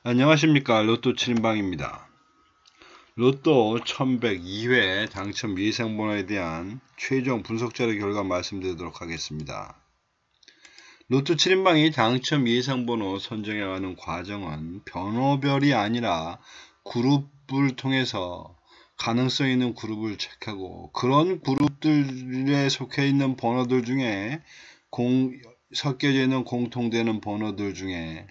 안녕하십니까. 로또 7인방입니다. 로또 1102회 당첨 예상번호에 대한 최종 분석 자료 결과 말씀드리도록 하겠습니다. 로또 7인방이 당첨 예상번호 선정해가는 과정은 번호별이 아니라 그룹을 통해서 가능성 있는 그룹을 체크하고 그런 그룹들에 속해 있는 번호들 중에 섞여져 있는 공통되는 번호들 중에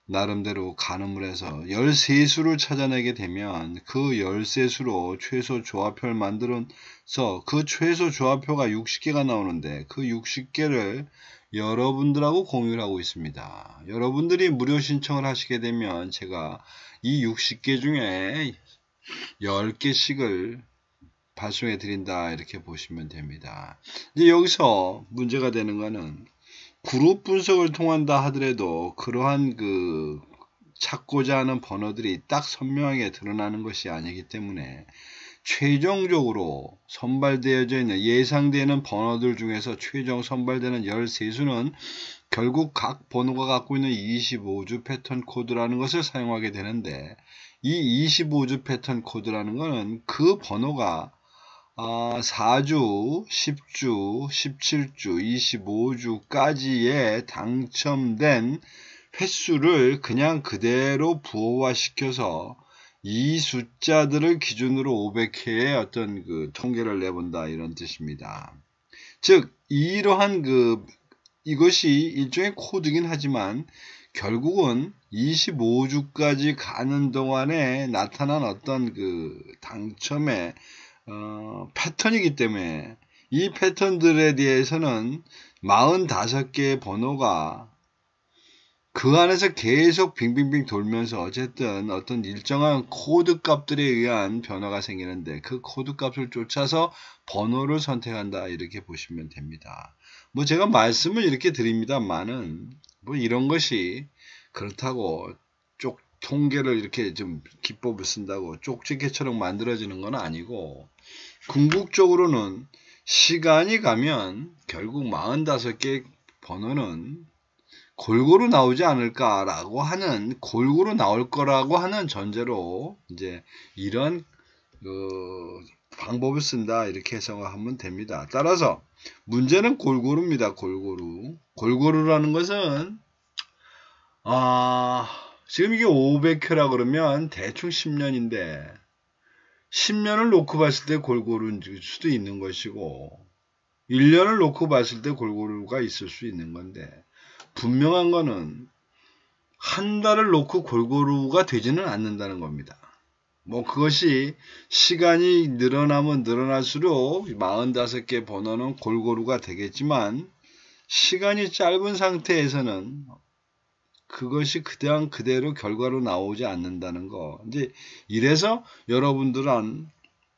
나름대로 가늠을 해서 13수를 찾아내게 되면 그 13수로 최소 조합표를 만들어서 그 최소 조합표가 60개가 나오는데 그 60개를 여러분들하고 공유를 하고 있습니다. 여러분들이 무료 신청을 하시게 되면 제가 이 60개 중에 10개씩을 발송해 드린다 이렇게 보시면 됩니다. 이제 여기서 문제가 되는 거는 그룹 분석을 통한다 하더라도 그러한 찾고자 하는 번호들이 딱 선명하게 드러나는 것이 아니기 때문에 최종적으로 선발되어져 있는 예상되는 번호들 중에서 최종 선발되는 13수는 결국 각 번호가 갖고 있는 25주 패턴 코드라는 것을 사용하게 되는데 이 25주 패턴 코드라는 것은 그 번호가 4주, 10주, 17주, 25주까지의 당첨된 횟수를 그냥 그대로 부호화시켜서 이 숫자들을 기준으로 500회의 어떤 통계를 내본다 이런 뜻입니다. 즉 이러한 이것이 일종의 코드긴 하지만 결국은 25주까지 가는 동안에 나타난 어떤 당첨의 패턴이기 때문에 이 패턴들에 대해서는 45개의 번호가 그 안에서 계속 빙빙빙 돌면서 어쨌든 어떤 일정한 코드 값들에 의한 변화가 생기는데 그 코드 값을 쫓아서 번호를 선택한다 이렇게 보시면 됩니다. 뭐 제가 말씀을 이렇게 드립니다만은 뭐 이런 것이 그렇다고 통계를 이렇게 좀 기법을 쓴다고 쪽집게처럼 만들어지는 건 아니고 궁극적으로는 시간이 가면 결국 45개 번호는 골고루 나오지 않을까라고 하는 골고루 나올 거라고 하는 전제로 이제 이런 방법을 쓴다 이렇게 해석하면 됩니다. 따라서 문제는 골고루입니다. 골고루라는 것은 지금 이게 500회라 그러면 대충 10년인데 10년을 놓고 봤을 때 골고루일 수도 있는 것이고 1년을 놓고 봤을 때 골고루가 있을 수 있는 건데 분명한 거는 한 달을 놓고 골고루가 되지는 않는다는 겁니다. 뭐 그것이 시간이 늘어나면 늘어날수록 45개 번호는 골고루가 되겠지만 시간이 짧은 상태에서는 그것이 그냥 그대로 결과로 나오지 않는다는 거. 이제 이래서 여러분들은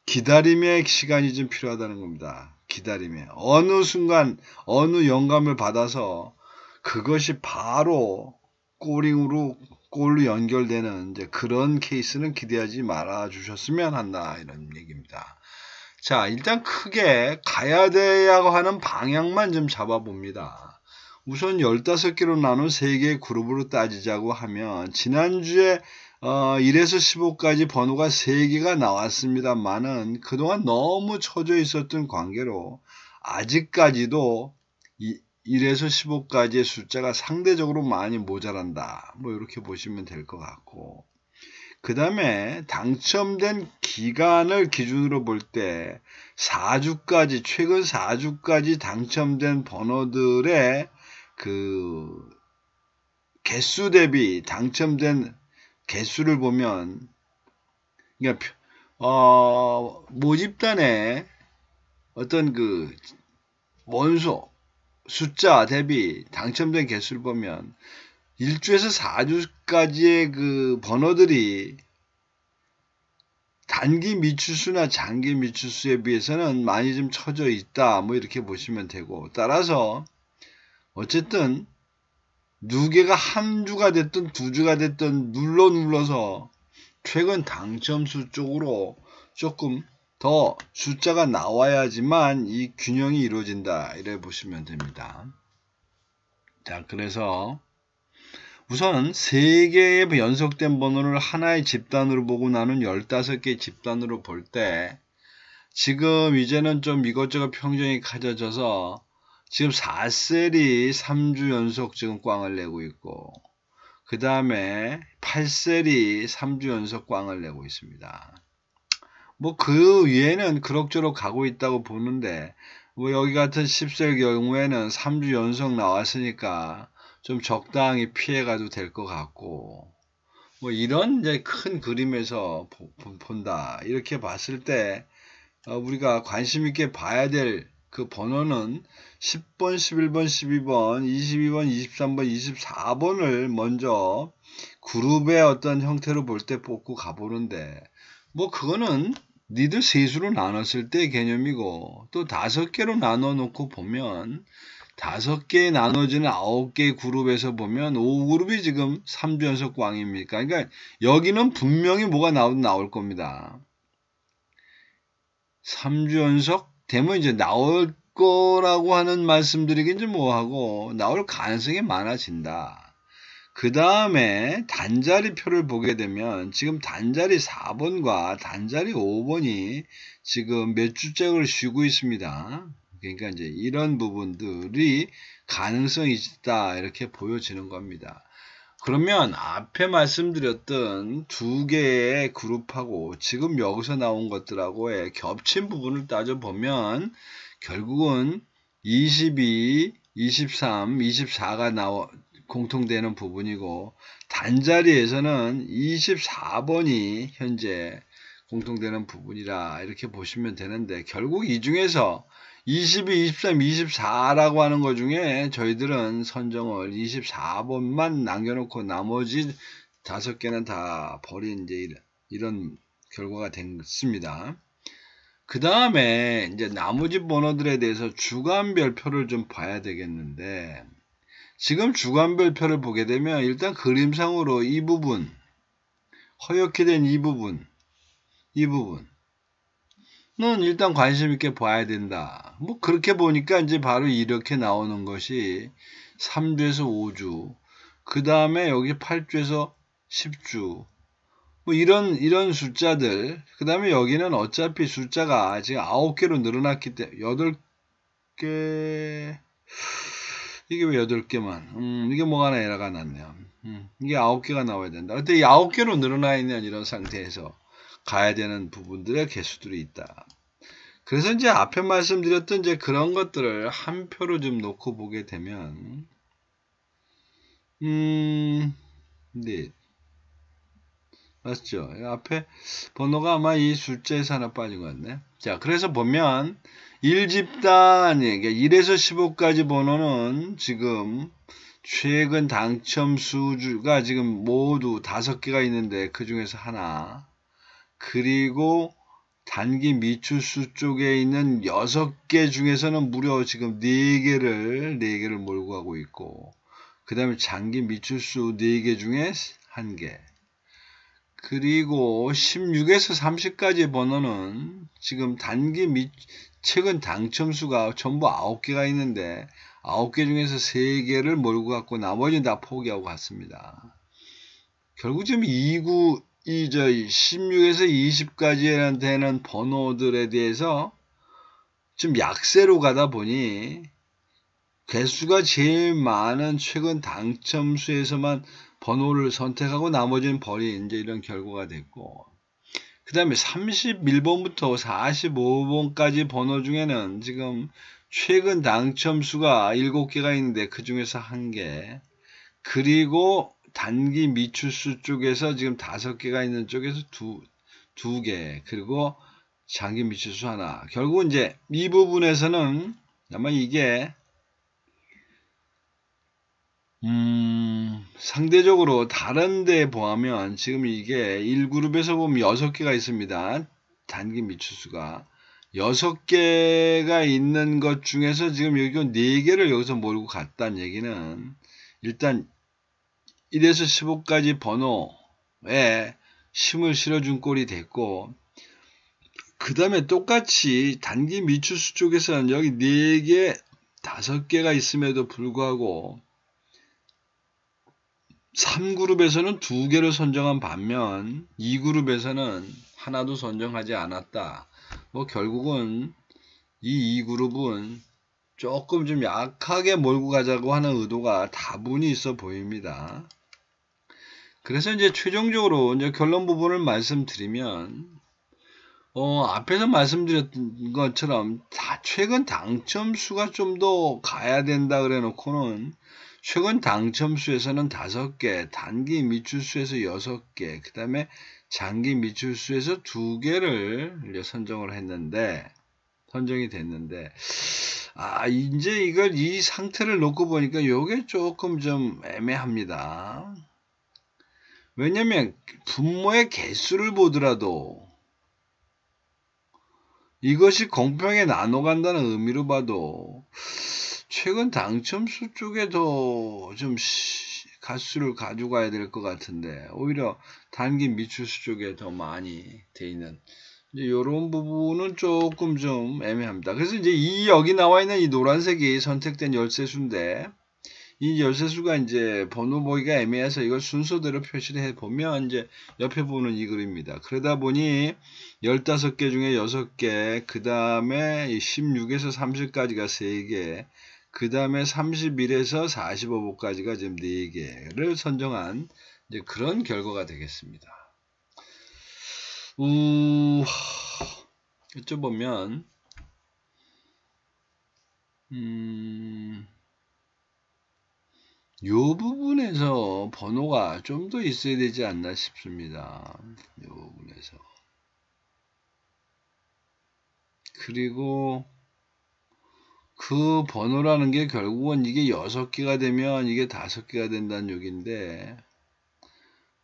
기다림의 시간이 좀 필요하다는 겁니다. 기다림에 어느 순간 어느 영감을 받아서 그것이 바로 골로 연결되는 이제 그런 케이스는 기대하지 말아 주셨으면 한다 이런 얘기입니다. 자, 일단 크게 가야 돼야고 하는 방향만 좀 잡아봅니다. 우선 15개로 나눈 3개의 그룹으로 따지자고 하면 지난주에 1에서 15까지 번호가 3개가 나왔습니다만은 그동안 너무 처져 있었던 관계로 아직까지도 1에서 15까지의 숫자가 상대적으로 많이 모자란다. 뭐 이렇게 보시면 될 것 같고 그 다음에 당첨된 기간을 기준으로 볼 때 4주까지 최근 4주까지 당첨된 번호들의 개수 대비 당첨된 개수를 보면 그러니까 모집단의 어떤 원소 숫자 대비 당첨된 개수를 보면 1주에서 4주까지의 번호들이 단기 미추수나 장기 미추수에 비해서는 많이 좀 처져 있다. 뭐 이렇게 보시면 되고 따라서 어쨌든 누계가 한 주가 됐든 2주가 됐든 눌러서 최근 당첨수 쪽으로 조금 더 숫자가 나와야지만 이 균형이 이루어진다 이래 보시면 됩니다. 자, 그래서 우선 3개의 연속된 번호를 하나의 집단으로 보고 나눈 15개의 집단으로 볼 때 지금 이제는 좀 이것저것 평정이 가져져서 지금 4셀이 3주 연속 지금 꽝을 내고 있고 그 다음에 8셀이 3주 연속 꽝을 내고 있습니다. 뭐 그 위에는 그럭저럭 가고 있다고 보는데 뭐 여기 같은 10셀 경우에는 3주 연속 나왔으니까 좀 적당히 피해가도 될 것 같고 뭐 이런 이제 큰 그림에서 본다 이렇게 봤을 때 우리가 관심 있게 봐야 될 그 번호는 10번, 11번, 12번, 22번, 23번, 24번을 먼저 그룹의 어떤 형태로 볼 때 뽑고 가보는데 뭐 그거는 니들 셋으로 나눴을 때 개념이고 또 5개로 나눠 놓고 보면 5개에 나눠지는 9개의 그룹에서 보면 5그룹이 지금 3주 연속 꽝입니까? 그러니까 여기는 분명히 뭐가 나올 겁니다. 3주 연속 되면 이제 나올 거라고 하는 말씀드리긴 뭐하고 나올 가능성이 많아진다. 그 다음에 단자리 표를 보게 되면 지금 단자리 4번과 단자리 5번이 지금 몇 주째를 쉬고 있습니다. 그러니까 이제 이런 부분들이 가능성이 있다 이렇게 보여지는 겁니다. 그러면 앞에 말씀드렸던 2개의 그룹하고 지금 여기서 나온 것들하고의 겹친 부분을 따져보면 결국은 22, 23, 24가 공통되는 부분이고 단자리에서는 24번이 현재 공통되는 부분이라 이렇게 보시면 되는데 결국 이 중에서 22, 23, 24라고 하는 것 중에 저희들은 선정을 24번만 남겨놓고 나머지 5개는 다 버린 이제 이런 결과가 됐습니다. 그 다음에 이제 나머지 번호들에 대해서 주간별표를 좀 봐야 되겠는데 지금 주간별표를 보게 되면 일단 그림상으로 이 부분 허옇게 된 이 부분은 일단 관심 있게 봐야 된다. 뭐 그렇게 보니까 이제 바로 이렇게 나오는 것이 3주에서 5주, 그 다음에 여기 8주에서 10주, 뭐 이런 숫자들, 그 다음에 여기는 어차피 숫자가 지금 9개로 늘어났기 때문에 8개, 이게 왜 8개만? 이게 뭐가 하나 에러가 났네요. 이게 9개가 나와야 된다. 근데 이 9개로 늘어나 있는 이런 상태에서 가야 되는 부분들의 개수들이 있다. 그래서 이제 앞에 말씀드렸던 이제 그런 것들을 한 표로 좀 놓고 보게 되면, 네. 맞죠? 앞에 번호가 아마 이 숫자에서 하나 빠진 것 같네. 자, 그래서 보면 1집단, 1에서 15까지 번호는 지금 최근 당첨 수가 지금 모두 5개가 있는데 그 중에서 하나, 그리고 단기 미추수 쪽에 있는 6개 중에서는 무려 지금 4개를 몰고 가고 있고, 그 다음에 장기 미추수 4개 중에 1개, 그리고 16에서 30까지 번호는 지금 최근 당첨수가 전부 9개가 있는데 9개 중에서 3개를 몰고 갔고 나머지는 다 포기하고 갔습니다. 결국 지금 16에서 20까지 되는 번호들에 대해서 좀 약세로 가다 보니 개수가 제일 많은 최근 당첨수에서만 번호를 선택하고 나머지는 버린 이제 이런 결과가 됐고, 그 다음에 31번부터 45번까지 번호 중에는 지금 최근 당첨수가 7개가 있는데 그 중에서 1개, 그리고 단기 미추수 쪽에서 지금 5개가 있는 쪽에서 2개, 그리고 장기 미추수 하나. 결국 이제 이 부분에서는 아마 이게 상대적으로 다른 데 보면 지금 이게 1그룹에서 보면 6개가 있습니다. 단기 미추수가 6개가 있는 것 중에서 지금 여기 4개를 여기서 몰고 갔다는 얘기는 일단 1에서 15까지 번호에 힘을 실어준 꼴이 됐고, 그 다음에 똑같이 단기 미추수 쪽에서는 여기 4개, 5개가 있음에도 불구하고 3그룹에서는 2개를 선정한 반면 2그룹에서는 하나도 선정하지 않았다. 뭐 결국은 이 2그룹은 조금 좀 약하게 몰고 가자고 하는 의도가 다분히 있어 보입니다. 그래서 이제 최종적으로 이제 결론 부분을 말씀드리면, 앞에서 말씀드렸던 것처럼 최근 당첨수가 좀 더 가야 된다 그래 놓고는 최근 당첨수에서는 5개, 단기 미출수에서 6개, 그 다음에 장기 미출수에서 2개를 선정을 했는데, 선정이 됐는데, 이제 이 상태를 놓고 보니까 요게 조금 좀 애매합니다. 왜냐면 분모의 개수를 보더라도 이것이 공평하게 나눠간다는 의미로 봐도 최근 당첨수 쪽에 더 좀 가수를 가져가야 될 것 같은데 오히려 단기 미출수 쪽에 더 많이 돼 있는 이제 이런 부분은 조금 좀 애매합니다. 그래서 이제 여기 나와 있는 이 노란색이 선택된 열쇠수인데 이 열쇠수가 이제 번호 보기가 애매해서 이걸 순서대로 표시를 해보면 이제 옆에 보는 이 글입니다. 그러다 보니 15개 중에 6개, 그 다음에 16에서 30까지가 3개, 그 다음에 31에서 45호까지가 지금 4개를 선정한 이제 그런 결과가 되겠습니다. 어쩌보면, 요 부분에서 번호가 좀 더 있어야 되지 않나 싶습니다. 요 부분에서. 그리고 그 번호라는 게 결국은 이게 6개가 되면 이게 5개가 된다는 얘기인데,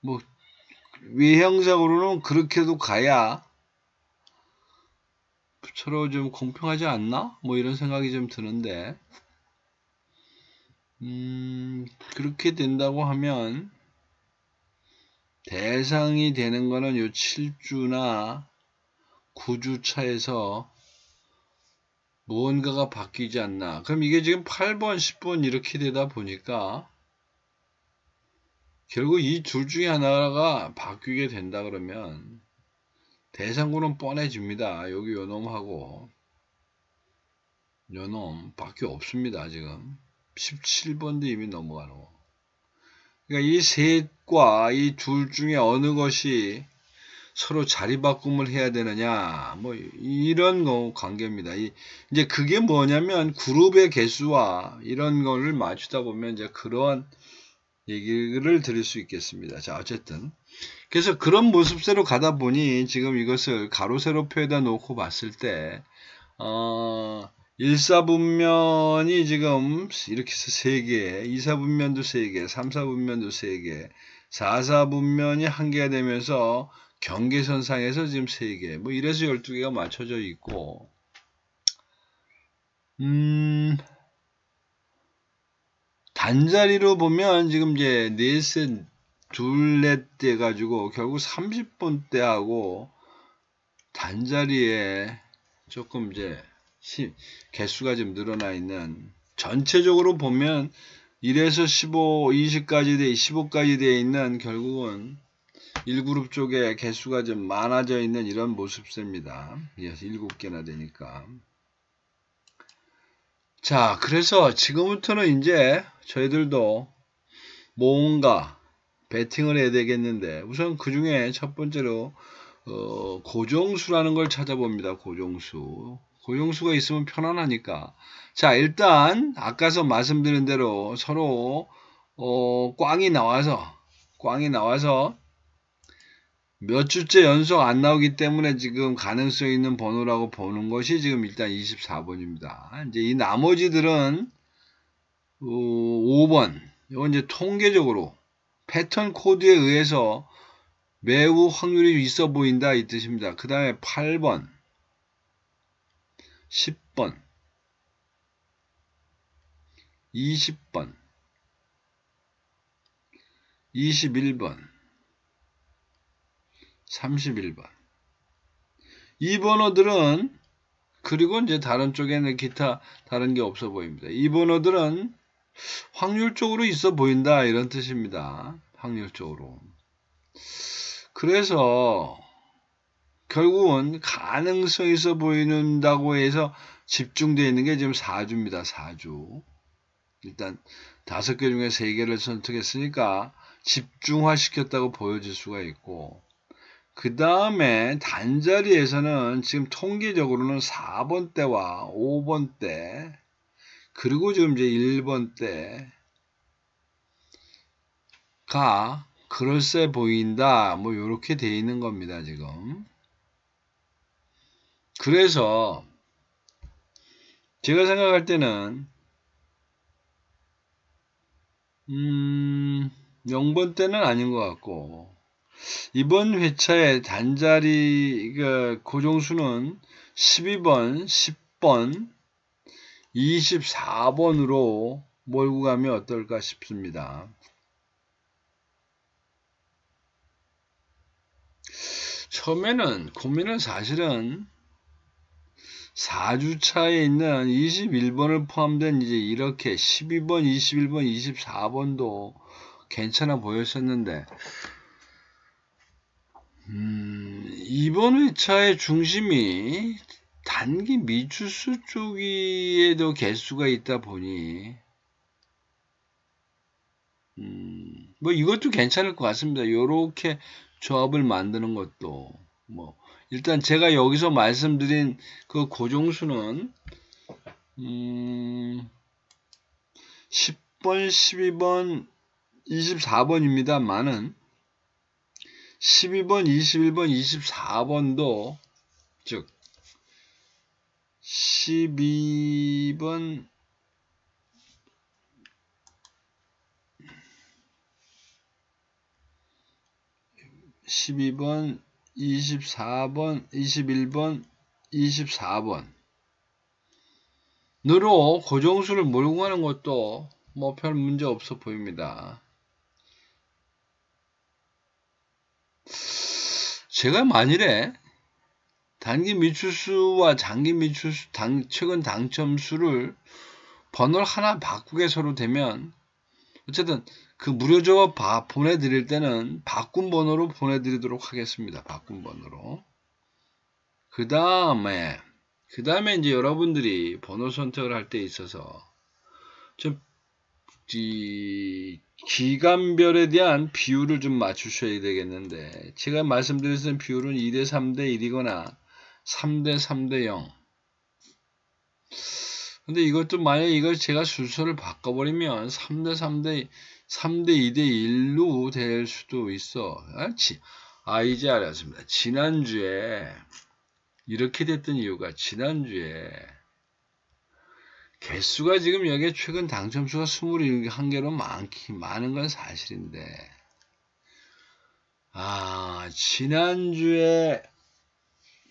뭐, 외형적으로는 그렇게도 가야 서로 좀 공평하지 않나? 뭐 이런 생각이 좀 드는데, 그렇게 된다고 하면, 대상이 되는 거는 요 7주나 9주 차에서 무언가가 바뀌지 않나. 그럼 이게 지금 8번, 10번 이렇게 되다 보니까 결국 이 둘 중에 하나가 바뀌게 된다 그러면 대상군은 뻔해집니다. 여기 요놈하고 요놈 밖에 없습니다. 지금 17번도 이미 넘어가고. 그러니까 이 셋과 이 둘 중에 어느 것이 서로 자리 바꿈을 해야 되느냐, 뭐, 이런 관계입니다. 이제 그게 뭐냐면, 그룹의 개수와 이런 거를 맞추다 보면, 이제 그런 얘기를 드릴 수 있겠습니다. 자, 어쨌든. 그래서 그런 모습대로 가다 보니, 지금 이것을 가로, 세로 표에다 놓고 봤을 때, 1사분면이 지금 이렇게 해서 3개, 2사분면도 3개, 3사분면도 3개, 4사분면이 1개가 되면서 경계선상에서 지금 3개, 뭐 이래서 12개가 맞춰져 있고, 단자리로 보면 지금 이제 넷셋, 둘넷 돼가지고 결국 30번대 하고 단자리에 조금 이제 개수가 좀 늘어나 있는, 전체적으로 보면 1에서 15, 20까지 15까지 되어 있는 결국은 1그룹 쪽에 개수가 좀 많아져 있는 이런 모습입니다. 7개나 되니까. 자, 그래서 지금부터는 이제 저희들도 뭔가 배팅을 해야 되겠는데, 우선 그 중에 첫 번째로 고정수라는 걸 찾아봅니다. 고정수가 있으면 편안하니까. 자, 일단 아까서 말씀드린 대로 서로 꽝이 나와서 몇 주째 연속 안 나오기 때문에 지금 가능성 있는 번호라고 보는 것이 지금 일단 24번입니다. 이제 이 나머지들은 5번, 이건 이제 통계적으로 패턴 코드에 의해서 매우 확률이 있어 보인다 이 뜻입니다. 그 다음에 8번, 10번, 20번, 21번, 31번. 이 번호들은, 그리고 이제 다른 쪽에는 기타 다른 게 없어 보입니다. 이 번호들은 확률적으로 있어 보인다 이런 뜻입니다. 확률적으로. 그래서 결국은 가능성이 있어 보인다고 해서 집중되어 있는 게 지금 4주입니다. 4주. 일단 5개 중에 3개를 선택했으니까 집중화 시켰다고 보여질 수가 있고, 그 다음에 단자리에서는 지금 통계적으로는 4번 대와 5번 대, 그리고 지금 이제 1번 대가 그럴싸해 보인다. 뭐 이렇게 돼 있는 겁니다. 지금. 그래서 제가 생각할 때는 0번 대는 아닌 것 같고, 이번 회차의 단자리 고정수는 12번, 10번, 24번으로 몰고 가면 어떨까 싶습니다. 처음에는 고민은 사실은 4주차에 있는 21번을 포함된 이제 이렇게 12번, 21번, 24번도 괜찮아 보였었는데, 이번 회차의 중심이 단기 미추수 쪽에도 개수가 있다 보니, 뭐 이것도 괜찮을 것 같습니다. 요렇게 조합을 만드는 것도, 뭐, 일단 제가 여기서 말씀드린 그 고정수는, 10번, 12번, 24번입니다만은, 12번, 21번, 24번도, 즉, 12번, 12번, 24번, 21번, 24번으로 고정수를 몰고 가는 것도 뭐 별 문제 없어 보입니다. 제가 만일에 단기 미추수와 장기 미추수, 최근 당첨수를 번호를 하나 바꾸게 서로 되면, 어쨌든 그 무료 조합 보내드릴 때는 바꾼 번호로 보내드리도록 하겠습니다. 바꾼 번호로. 그 다음에 이제 여러분들이 번호 선택을 할 때 있어서 좀 기간별에 대한 비율을 좀 맞추셔야 되겠는데, 제가 말씀드렸던 비율은 2대 3대 1이거나 3대 3대 0. 근데 이것도 만약에 이걸 제가 순서를 바꿔버리면 3대 3대 2대 1로 될 수도 있어. 이제 알았습니다. 지난주에 이렇게 됐던 이유가, 지난주에 개수가 지금 여기에 최근 당첨수가 21개로 많은 건 사실인데, 지난주에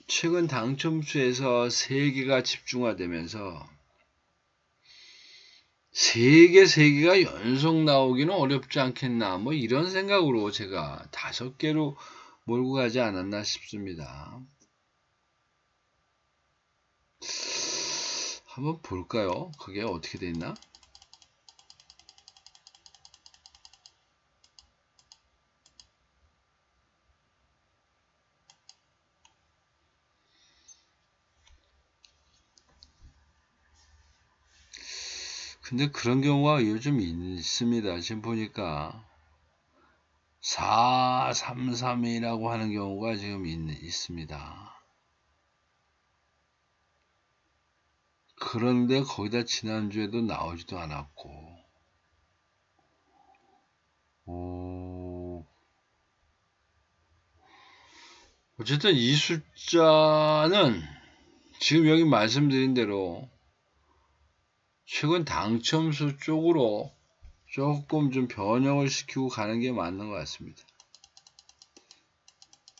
최근 당첨수에서 3개가 집중화되면서 3개가 연속 나오기는 어렵지 않겠나, 뭐 이런 생각으로 제가 5개로 몰고 가지 않았나 싶습니다. 한번 볼까요? 그게 어떻게 돼 있나? 근데 그런 경우가 요즘 있습니다. 지금 보니까 433이라고 하는 경우가 지금 있습니다. 그런데 거기다 지난주에도 나오지도 않았고, 어쨌든 이 숫자는 지금 여기 말씀드린 대로 최근 당첨수 쪽으로 조금 좀 변형을 시키고 가는 게 맞는 것 같습니다.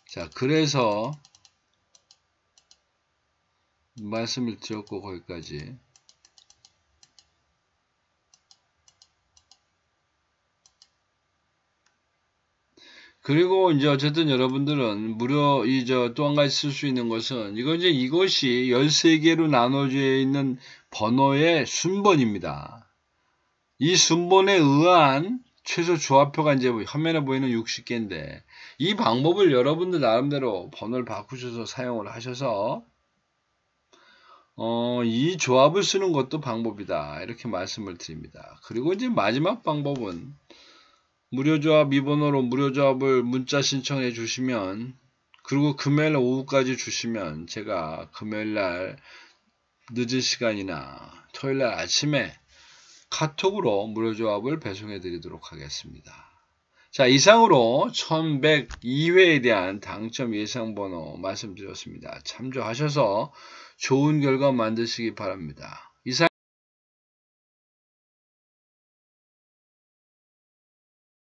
자, 그래서 말씀을 드렸고 거기까지. 그리고 이제 어쨌든 여러분들은 무료 또 한 가지 쓸 수 있는 것은, 이것이 13개로 나눠져 있는 번호의 순번입니다. 이 순번에 의한 최소 조합표가 이제 화면에 보이는 60개인데 이 방법을 여러분들 나름대로 번호를 바꾸셔서 사용을 하셔서 이 조합을 쓰는 것도 방법이다. 이렇게 말씀을 드립니다. 그리고 이제 마지막 방법은 무료조합 이 번호로 무료조합을 문자 신청해 주시면 그리고 금요일 오후까지 주시면 제가 금요일날 늦은 시간이나 토요일날 아침에 카톡으로 무료조합을 배송해 드리도록 하겠습니다. 자, 이상으로 1102회에 대한 당첨 예상번호 말씀드렸습니다. 참조하셔서 좋은 결과 만드시기 바랍니다.